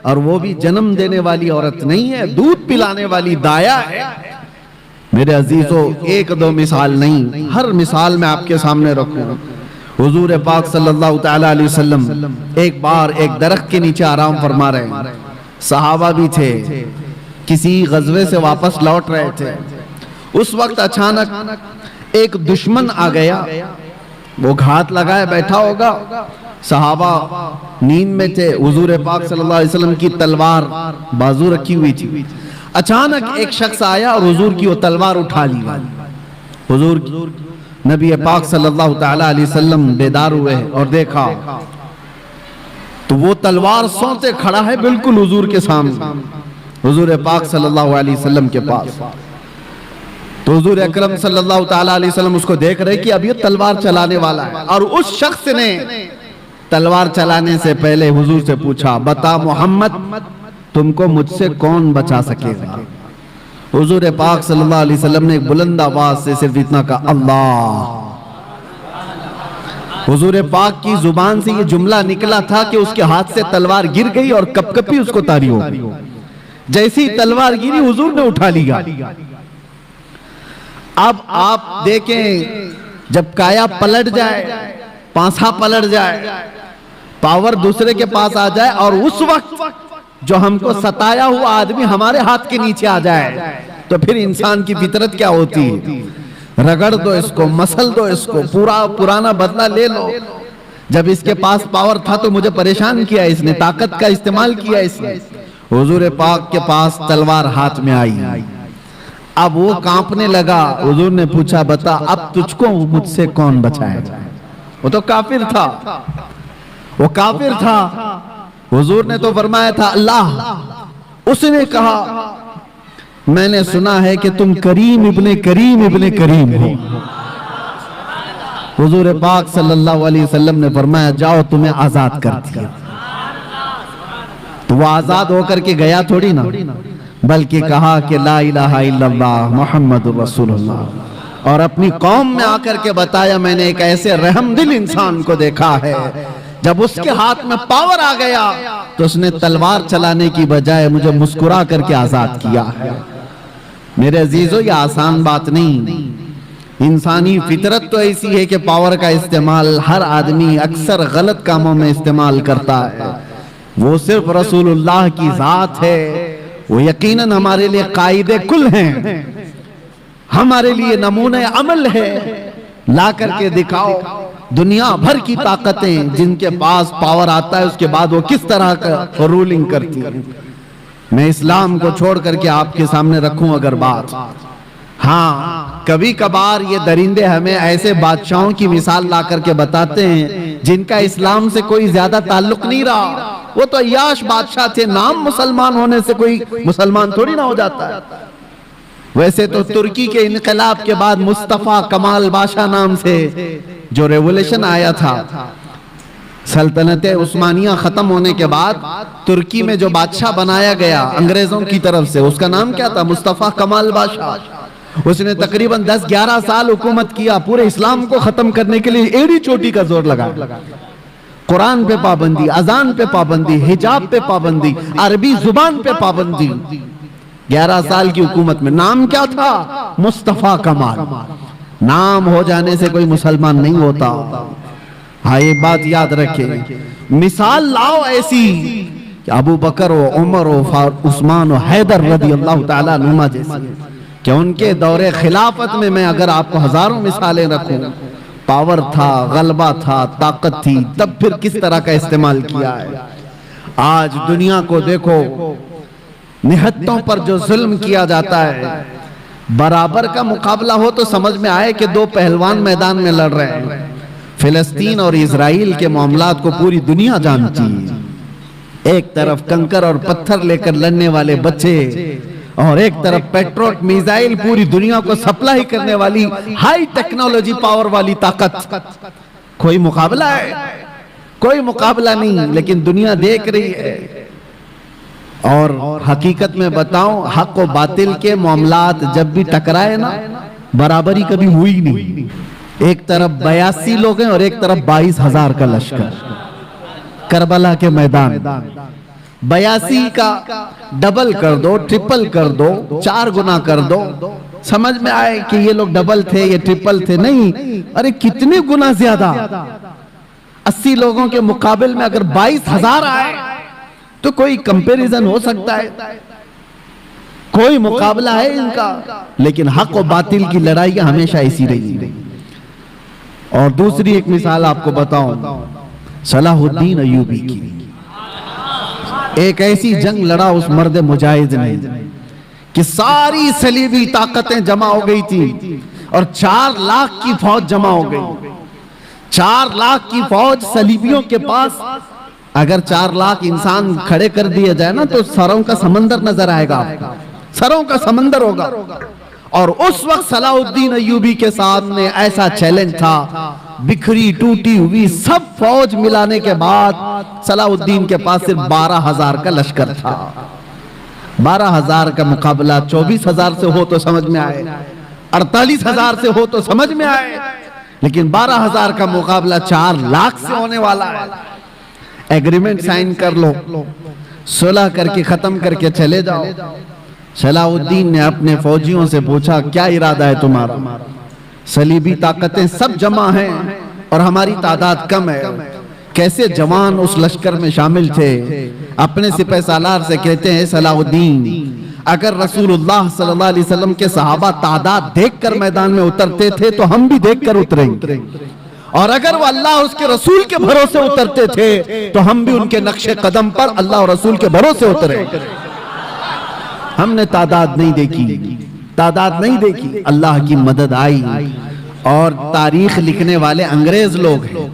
اور وہ بھی جنم دینے والی عورت نہیں ہے، دودھ پلانے والی دایا ہے۔ میرے عزیزو ایک دو مثال نہیں، ہر مثال میں آپ کے سامنے رکھوں۔ حضور پاک صلی اللہ تعالیٰ علیہ وسلم ایک بار ایک درخت کے نیچے آرام فرما رہے ہیں، صحابہ بھی تھے، کسی غزوے سے واپس لوٹ رہے تھے۔ اس وقت اچانک ایک دشمن آ گیا، وہ گھات لگائے بیٹھا ہوگا، صحابہ نیند میں تھے، حضور پاک صلی اللہ علیہ وسلم کی تلوار بازو رکھی ہوئی تھی۔ اچانک ایک شخص آیا اور حضور کی وہ تلوار اٹھا لی۔ حضور نبی پاک صلی اللہ تعالیٰ علیہ وسلم بیدار ہوئے اور دیکھا تو وہ تلوار سونتے کھڑا ہے بالکل حضور کے سامنے، حضور پاک صلی اللہ علیہ وسلم کے پاس۔ تو حضور اکرم صلی اللہ تعالیٰ علیہ وسلم اس کو دیکھ رہے کہ اب یہ تلوار چلانے والا ہے، اور اس شخص نے تلوار چلانے سے پہلے حضور سے پوچھا، بتا محمد تم کو مجھ سے کون بچا سکے گا؟ حضور پاک صلی اللہ علیہ وسلم نے ایک بلند آواز سے صرف اتنا کہا، اللہ۔ حضور پاک کی زبان سے یہ جملہ نکلا تھا کہ اس کے ہاتھ سے تلوار گر گئی اور کپ کپی اس کو تاری ہو گئی۔ جیسی تلوار گری حضور نے اٹھا لیا۔ اب آپ دیکھیں جب کایا پلٹ جائے، پانسا پلٹ جائے، پاور دوسرے کے پاس آ جائے، اور اس وقت جو ہم کو ستایا ہوا آدمی ہمارے ہاتھ کے نیچے آ جائے، تو پھر انسان کی فطرت کیا ہوتی ہے؟ رگڑ دو اس کو، مسل دو اس کو، پرانا بدلہ لے لو۔ جب اس کے پاس پاور تھا تو مجھے پریشان کیا اس نے، طاقت کا استعمال کیا اس نے۔ حضور پاک کے پاس تلوار ہاتھ میں آئی، اب وہ کانپنے لگا۔ حضور نے پوچھا، بتا اب تجھ کو مجھ سے کون بچائے گا؟ وہ تو کافر تھا، وہ کافر تھا۔ حضور نے تو فرمایا تھا اللہ۔ اس نے کہا، میں نے سنا ہے کہ تم کریم ابن کریم ابن کریم ہو۔ حضور پاک صلی اللہ علیہ وسلم نے فرمایا، جاؤ تمہیں آزاد کر دیا۔ تو وہ آزاد ہو کر کے گیا تھوڑی نا، بلکہ کہا کہ لا الہ الا اللہ محمد رسول اللہ، اور اپنی قوم میں آ کر کے بتایا، میں نے ایک ایسے رحم دل انسان کو دیکھا ہے، جب اس کے ہاتھ میں پاور آ گیا تو اس نے تلوار چلانے کی بجائے مجھے مسکرا کر کے آزاد کیا ہے۔ میرے عزیزو یہ آسان بات نہیں، انسانی فطرت تو ایسی ہے کہ پاور کا استعمال ہر آدمی اکثر غلط کاموں میں استعمال کرتا ہے۔ وہ صرف رسول اللہ کی ذات ہے، وہ یقیناً ہمارے لیے قائد کل ہیں، ہمارے لیے نمونہ عمل ہے۔ لا کر کے دکھاؤ دنیا بھر کی طاقتیں جن کے پاس پاور آتا ہے، اس کے بعد وہ کس طرح کا رولنگ کرتی ہے۔ میں اسلام کو چھوڑ کر کے آپ کے سامنے رکھوں اگر بات، ہاں کبھی کبھار یہ درندے ہمیں ایسے بادشاہوں کی مثال لا کر کے بتاتے ہیں جن کا اسلام سے کوئی زیادہ تعلق نہیں رہا، وہ تو عیاش بادشاہ تھے، نام مسلمان ہونے سے کوئی مسلمان تھوڑی نہ ہو جاتا ہے۔ ویسے تو ترکی کے انقلاب کے بعد مصطفیٰ کمال بادشاہ نام سے جو ریولوشن آیا تھا، سلطنت عثمانیہ ختم ہونے کے بعد ترکی میں جو بادشاہ بنایا گیا انگریزوں کی طرف سے، اس کا نام کیا تھا؟ مصطفیٰ کمال بادشاہ۔ اس نے تقریباً 10-11 سال حکومت کیا، پورے اسلام کو ختم کرنے کے لیے ایڑی چوٹی کا زور لگا۔ قرآن پہ پابندی، اذان پہ پابندی، حجاب پہ پابندی، عربی زبان پہ پابندی۔ 11 سال کی حکومت میں نام کیا تھا؟ مصطفیٰ کمال۔ نام ہو جانے سے کوئی مسلمان نہیں ہوتا، ہاں یہ بات یاد رکھے۔ مثال لاؤ ایسی کہ ابو بکر و عمر و عثمان و حیدر رضی اللہ تعالیٰ عنہما جیسی، کہ ان کے دور خلافت میں اگر آپ کو ہزاروں مثالیں رکھوں، پاور تھا، غلبہ تھا، طاقت تھی، تب پھر کس طرح کا استعمال کیا ہے۔ آج دنیا کو دیکھو، نہتوں پر جو ظلم کیا جاتا ہے، برابر کا مقابلہ ہو تو سمجھ میں آئے کہ دو پہلوان میدان میں لڑ رہے ہیں۔ فلسطین اور اسرائیل کے معاملات کو پوری دنیا جانتی ہے، ایک طرف کنکر اور پتھر لے کر لڑنے والے بچے، اور ایک طرف پیٹروٹ میزائل پوری دنیا کو سپلائی کرنے والی ہائی ٹیکنالوجی پاور والی طاقت۔ کوئی مقابلہ ہے؟ کوئی مقابلہ نہیں، لیکن دنیا دیکھ رہی ہے۔ اور حقیقت میں بتاؤں، حق و باطل کے معاملات جب بھی ٹکرائے نا، برابری کبھی ہوئی نہیں۔ ایک طرف 82 لوگ ہیں اور ایک طرف 22,000 کا لشکر۔ کربلا کے میدان 82 کا ڈبل کر دو، ٹرپل کر دو، 4 گنا کر دو، سمجھ میں آئے کہ یہ لوگ ڈبل تھے یہ ٹرپل تھے؟ نہیں، ارے کتنے گنا زیادہ، 80 لوگوں کے مقابل میں اگر 22,000 آئے تو کوئی کمپیریزن ہو سکتا ہے؟ کوئی مقابلہ ہے ان کا؟ لیکن حق و باطل کی لڑائیاں ہمیشہ ایسی رہی۔ اور دوسری ایک مثال آپ کو بتاؤں، صلاح الدین ایوبی کی، ایک ایسی جنگ لڑا اس مرد مجاہد نے کہ ساری صلیبی طاقتیں جمع ہو گئی تھی اور 4 لاکھ کی فوج جمع ہو گئی۔ 4 لاکھ کی فوج صلیبیوں کے پاس، اگر 4 لاکھ انسان کھڑے کر دیے جائے نا تو سروں کا سمندر نظر آئے گا، سروں کا سمندر ہوگا۔ اور اس وقت صلاح الدین ایوبی کے سامنے ایسا چیلنج تھا، بکھری ٹوٹی ہوئی سب فوج ملانے کے بعد صلاح الدین کے پاس صرف 12,000 کا لشکر تھا۔ 12,000 کا مقابلہ 24,000 سے ہو تو سمجھ میں آئے، 48,000 سے ہو تو سمجھ میں آئے، لیکن 12,000 کا مقابلہ 4 لاکھ سے ہونے والا ہے۔ ایگریمنٹ سائن کر لو، صلح کر کے ختم کر کے چلے جاؤ۔ صلاح الدین نے اپنے فوجیوں سے پوچھا کیا ارادہ ہے تمہارا؟ صلیبی طاقتیں سب جمع ہیں اور ہماری تعداد کم ہے۔ کیسے جوان اس لشکر میں شامل تھے، اپنے سپہ سالار سے کہتے ہیں صلاح الدین اگر رسول اللہ صلی اللہ علیہ وسلم کے صحابہ تعداد دیکھ کر میدان میں اترتے تھے تو ہم بھی دیکھ کر اتریں گے، اور اگر وہ اللہ اور اس کے رسول کے بھروسے اترتے تھے تو ہم بھی ان کے نقش قدم پر اللہ اور رسول کے بھروسے اتریں۔ ہم نے تعداد نہیں دیکھی، تعداد نہیں دیکھی، اللہ کی مدد آئی۔ اور تاریخ لکھنے والے انگریز لوگ ہیں،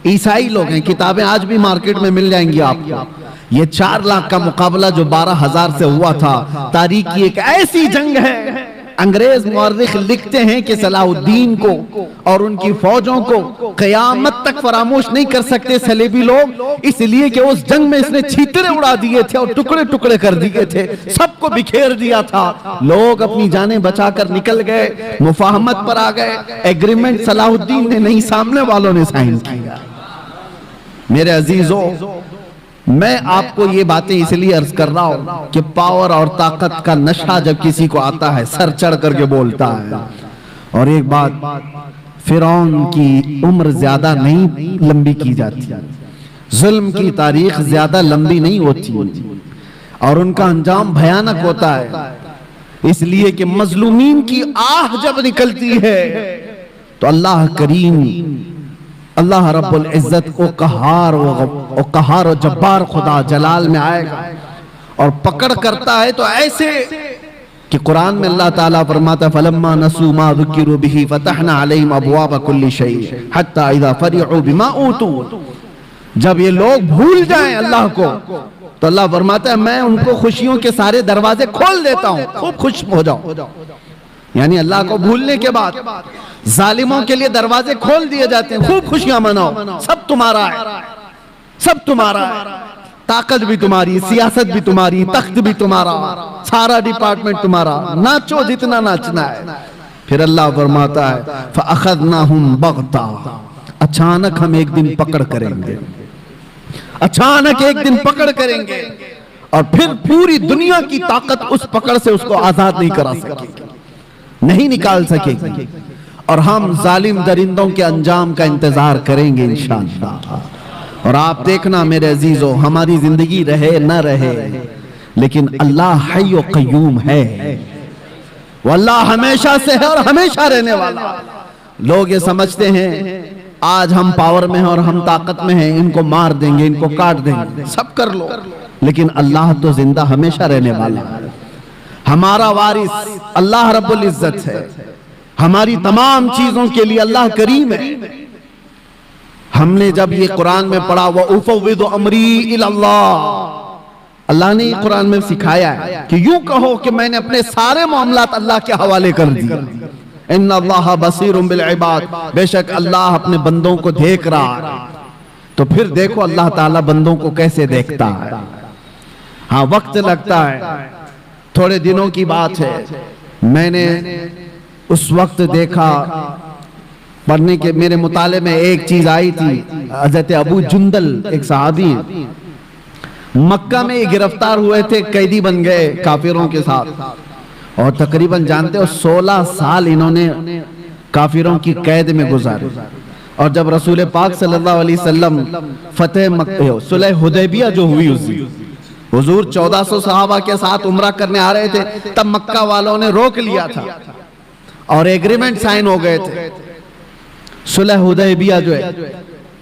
عیسائی لوگ ہیں، کتابیں آج بھی مارکیٹ میں مل جائیں گی آپ کو۔ یہ 4 لاکھ کا مقابلہ جو 12,000 سے ہوا تھا، تاریخ کی ایک ایسی جنگ ہے، انگریز مورخ لکھتے ہیں کہ صلاح الدین کو اور ان کی فوجوں کو قیامت تک فراموش نہیں کر سکتے صلیبی لوگ، اس لیے کہ اس جنگ میں اس نے چھیترے اڑا دیے تھے اور ٹکڑے ٹکڑے کر دیے تھے، سب کو بکھیر دیا تھا۔ لوگ اپنی جانیں بچا کر نکل گئے، مفاہمت پر آ گئے، ایگریمنٹ صلاح الدین نے نہیں، سامنے والوں نے سائن کیا۔ میرے عزیزو، میں آپ کو یہ باتیں اس لیے عرض کر رہا ہوں کہ پاور اور طاقت کا نشہ جب کسی کو آتا ہے سر چڑھ کر کے بولتا ہے۔ اور ایک بات، فرعون کی عمر زیادہ نہیں لمبی کی جاتی، ظلم کی تاریخ زیادہ لمبی نہیں ہوتی، اور ان کا انجام بھیانک ہوتا ہے، اس لیے کہ مظلومین کی آہ جب نکلتی ہے تو اللہ کریم، اللہ رب العزت کو قہار و جبار خدا جلال میں آئے گا اور پکڑ کرتا ہے تو ایسے کہ قرآن میں اللہ تعالیٰ فرماتا ہے فَلَمَّا نَسُوا مَا ذُكِّرُوا بِهِ فَتَحْنَا عَلَيْهِمْ أَبْوَابَ كُلِّ شَيْءٍ حَتَّى إِذَا فَرِحُوا بِمَا أُوتُوا۔ جب یہ لوگ بھول جائیں اللہ کو تو اللہ فرماتا ہے میں ان کو خوشیوں کے سارے دروازے کھول دیتا ہوں، خوب خوش ہو جاؤ۔ یعنی اللہ کو بھولنے کے بعد ظالموں کے لیے دروازے کھول دیے جاتے ہیں، خوب خوشیاں مناؤ، سب تمہارا ہے، سب تمہارا ہے، طاقت بھی تمہاری، سیاست بھی تمہاری، تخت بھی تمہارا، سارا ڈپارٹمنٹ تمہارا، ناچو جتنا ناچنا ہے۔ پھر اللہ فرماتا ہے فَأَخَذْنَاهُمْ بَغْتَةً، اچانک ہم ایک دن پکڑ کریں گے، اچانک ایک دن پکڑ کریں گے، اور پھر پوری دنیا کی طاقت اس پکڑ سے اس کو آزاد نہیں کرا سکے گی، نہیں نکال سکے گی، اور ہم ظالم درندوں کے انجام کا انتظار کریں گے انشاءاللہ۔ اور آپ دیکھنا میرے عزیزو، ہماری زندگی رہے نہ رہے لیکن اللہ حی و قیوم ہے، وہ اللہ ہمیشہ سے ہے اور ہمیشہ رہنے والا۔ لوگ یہ سمجھتے ہیں آج ہم پاور میں ہیں اور ہم طاقت میں ہیں، ان کو مار دیں گے، ان کو کاٹ دیں گے، سب کر لو، لیکن اللہ تو زندہ ہمیشہ رہنے والا ہے۔ ہمارا وارث اللہ رب العزت ہے، ہماری تمام چیزوں کے لیے اللہ کریم ہے۔ ہم نے جب یہ قرآن میں پڑھا وَأُفَوِّضُ أَمْرِي إِلَى اللَّهِ، اللہ نے یہ قرآن میں سکھایا ہے کہ یوں کہو کہ میں نے اپنے سارے معاملات اللہ کے حوالے کر دیا۔ اِنَّ اللَّهَ بَصِيرٌ بِالْعِبَادِ، بے شک اللہ اپنے بندوں کو دیکھ رہا ہے۔ تو پھر دیکھو اللہ تعالیٰ بندوں کو کیسے دیکھتا ہے۔ ہاں وقت لگتا ہے، تھوڑے دنوں کی بات ہے، میں نے اس وقت دیکھا پڑھنے کے میرے مطالعے میں ایک چیز آئی تھی، حضرت ابو جندل ایک صحابی ہیں، مکہ میں یہ گرفتار ہوئے تھے، قیدی بن گئے کافروں کے ساتھ، اور تقریباً جانتے ہو 16 سال انہوں نے کافروں کی قید میں گزارے. اور جب رسول پاک صلی اللہ علیہ وسلم فتح مکہ صلح حدیبیہ جو ہوئی، اس دن حضور 1400 صحابہ کے ساتھ عمرہ کرنے آ رہے تھے، تب مکہ والوں نے روک لیا تھا اور ایگریمنٹ سائن ہو گئے تھے. صلح حدیبیہ جو ہے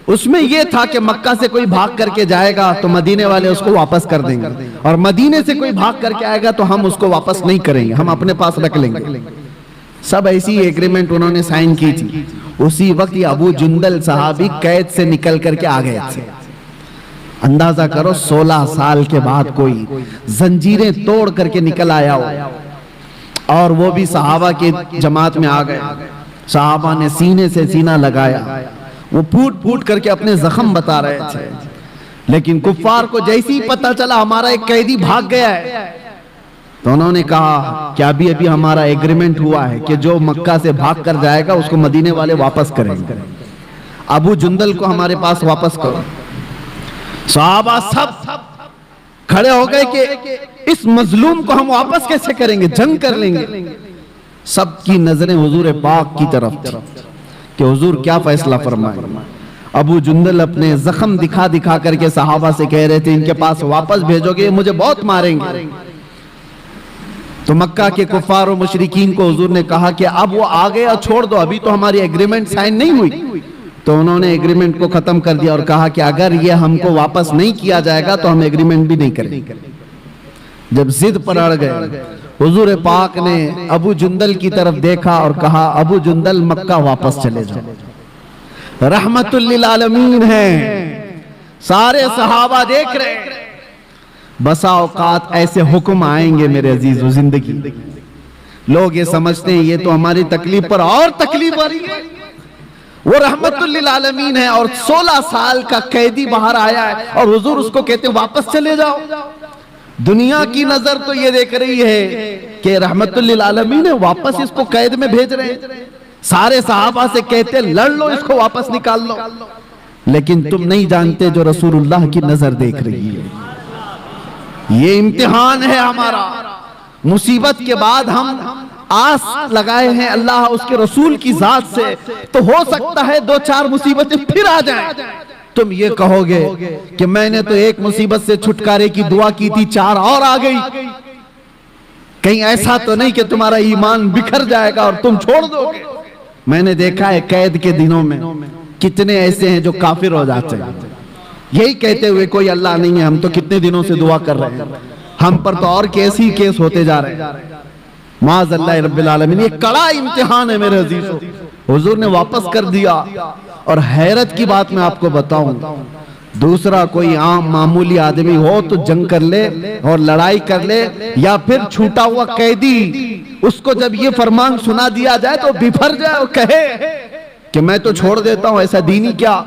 اس میں یہ تھا کہ مکہ سے کوئی بھاگ کر کے جائے گا تو مدینے والے اس کو واپس کر دیں گے، اور مدینے سے کوئی بھاگ کر کے آئے گا تو ہم اس کو واپس نہیں کریں گے، ہم اپنے پاس رکھ لیں گے. سب ایسی ایگریمنٹ انہوں نے سائن کی تھی. اسی وقت یہ ابو جندل صحابی قید سے نکل کر کے آ گئے تھے. اندازہ کرو 16 سال کے بعد کوئی زنجیریں توڑ کر کے نکل آیا ہو، اور وہ بھی صحابہ کی جماعت میں آ گئے. صحابہ نے سینے سے سینہ لگایا، وہ پھوٹ پھوٹ کر کے اپنے زخم بتا رہے تھے. لیکن کفار کو جیسی پتہ چلا ہمارا ایک قیدی بھاگ گیا ہے، تو انہوں نے کہا کہ ابھی ہمارا ایگریمنٹ ہوا ہے کہ جو مکہ سے بھاگ کر جائے گا اس کو مدینے والے واپس کریں گے، ابو جندل کو ہمارے پاس واپس کرو. صحابہ سب کھڑے ہو گئے کہ اس مظلوم کو ہم واپس کیسے کریں گے، جنگ کر لیں گے. سب کی نظریں حضور پاک کی طرف تھی کہ حضور کیا فیصلہ فرمائیں. ابو جندل اپنے زخم دکھا دکھا کر کے صحابہ سے کہہ رہے تھے ان کے پاس واپس بھیجو گے، مجھے بہت ماریں گے. تو مکہ کے کفار و مشرکین کو حضور نے کہا کہ اب وہ آ گیا چھوڑ دو، ابھی تو ہماری ایگریمنٹ سائن نہیں ہوئی. تو انہوں نے ایگریمنٹ کو ختم کر دیا اور کہا کہ اگر یہ ہم کو واپس نہیں کیا جائے گا تو ہم ایگریمنٹ بھی نہیں کریں. جب ضد پر اڑ گئے، حضور پاک نے ابو جندل کی طرف دیکھا اور کہا ابو جندل مکہ واپس چلے جاؤ، رحمت للعالمین ہے. سارے صحابہ دیکھ رہے ہیں. بسا اوقات ایسے حکم آئیں گے میرے عزیزو زندگی، لوگ یہ سمجھتے ہیں یہ تو ہماری تکلیف پر اور تکلیف آ رہی ہے. وہ رحمت للعالمین ہے اور 16 سال کا قیدی باہر آیا ہے اور حضور اس کو کہتے ہیں واپس چلے جاؤ. دنیا کی نظر تو یہ دیکھ رہی ہے کہ رحمت للعالمین ہے، واپس اس کو قید میں بھیج رہے ہیں. سارے صحابہ سے کہتے لڑ لو، اس کو واپس نکال لو. لیکن تم نہیں جانتے جو رسول اللہ کی نظر دیکھ رہی ہے. یہ امتحان ہے ہمارا. مصیبت کے بعد ہم آس لگائے ہیں اللہ اس کے رسول کی ذات سے، تو ہو سکتا ہے 2-4 مصیبتیں پھر آ جائیں. تم یہ کہو گے کہ میں نے تو ایک مصیبت سے چھٹکارے کی دعا کی تھی، 4 اور آ گئی. کہیں ایسا تو نہیں کہ تمہارا ایمان بکھر جائے گا اور تم چھوڑ دو گے. میں نے دیکھا ہے قید کے دنوں میں کتنے ایسے ہیں جو کافر ہو جاتے ہیں، یہی کہتے ہوئے کوئی اللہ نہیں ہے، ہم تو کتنے دنوں سے دعا کر رہے ہیں، ہم پر تو اور کیسی کیس ہوتے جا رہے ہیں. معاذ اللہ رب العالمین. یہ کڑا امتحان ہے میرے عزیزو. حضور نے واپس کر دیا. اور حیرت کی بات میں آپ کو بتاؤں، دوسرا کوئی عام معمولی آدمی ہو تو جنگ کر لے اور لڑائی کر لے، یا پھر چھوٹا ہوا قیدی، اس کو جب یہ فرمان سنا دیا جائے تو بھر جائے اور کہے کہ میں تو چھوڑ دیتا ہوں. ایسا دینی کیا؟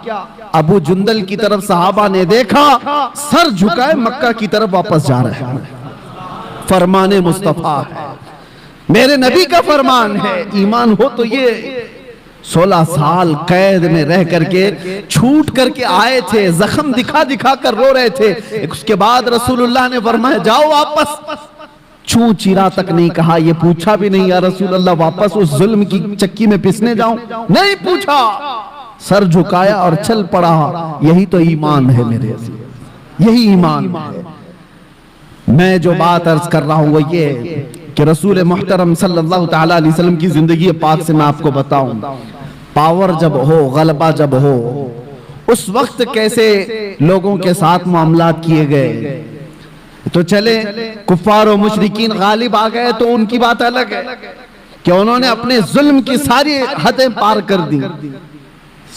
ابو جندل کی طرف صحابہ نے دیکھا، سر جھکائے مکہ کی طرف واپس جا رہے ہیں. فرمان مصطفیٰ ہے، میرے نبی کا فرمان ہے. ایمان ہو تو یہ 16 سال قید میں رہ کر کے چھوٹ کر کے آئے تھے، زخم دکھا دکھا کر رو رہے تھے. اس کے بعد رسول اللہ نے فرمایا جاؤ واپس. چوں چیرا تک نہیں کہا، یہ پوچھا بھی نہیں یا رسول اللہ واپس اس ظلم کی چکی میں پسنے جاؤں، نہیں پوچھا. سر جھکایا اور چل پڑا. یہی تو ایمان ہے میرے عزیز، یہی ایمان ہے. میں جو بات عرض کر رہا ہوں وہ یہ کہ رسول محترم صلی اللہ تعالیٰ علیہ وسلم کی زندگی پاک سے میں آپ کو بتاؤں، پاور جب ہو، غلبہ جب ہو، اس وقت کیسے لوگوں کے ساتھ معاملات کیے گئے. تو چلے کفار و مشرکین غالب آ گئے تو ان کی بات الگ ہے کہ انہوں نے اپنے ظلم کی ساری حدیں پار کر دی.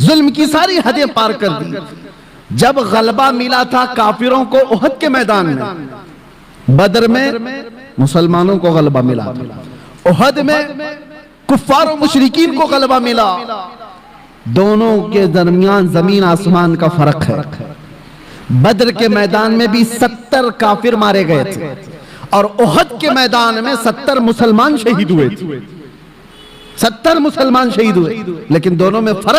ظلم کی ساری حدیں پار کر دی. جب غلبہ ملا تھا کافروں کو احد کے میدان میں، بدر میں مسلمانوں کو غلبہ ملا تھا، احد میں کفار و مشرکین کو غلبہ ملا. دونوں کے درمیان زمین آسمان کا فرق ہے. بدر کے میدان میں بھی 70 کافر مارے گئے تھے اور احد کے میدان میں 70 مسلمان شہید ہوئے تھے. 70 مسلمان شہید ہوئے، لیکن دونوں میں فرق